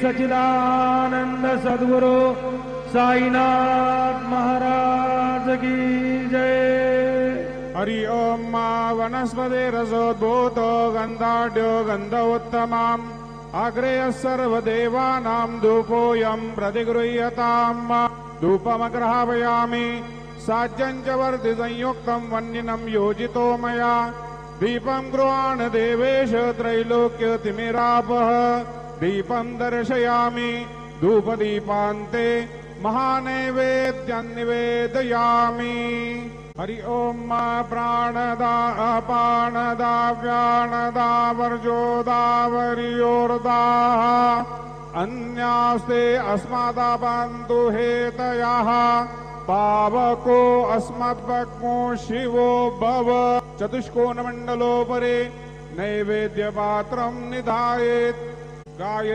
सच्चिदानंद सद्गुरु साईनाथ महाराज की जय। हरि ओम मा वनस्पति रसोद्भूतो गंधाढ्यो गंध उत्तमाम् अग्रेय सर्वदेवानां धूपोऽयं प्रतिगृह्यताम्। धूपमग्रहापयामि साज्यं च वर्धि संयुक्तं वह्निनं योजितो मया। दीपं गृहाण देवेश त्रैलोक्यतिमिरापः। दीपं दर्शयामि धूपदीपान्ते महानैवेद्यं निवेदयामि। हरि ओम प्राणदा अपानदा व्यानदा वर्जोदा वर्योर्दाः अन्यास्ते अस्मादापन्तु हेतयः। पावको अस्मद्भग्मो शिवो भव। चतुष्कोणमण्डलोपरि नैवेद्यपात्रं निधायेत्। गायत्री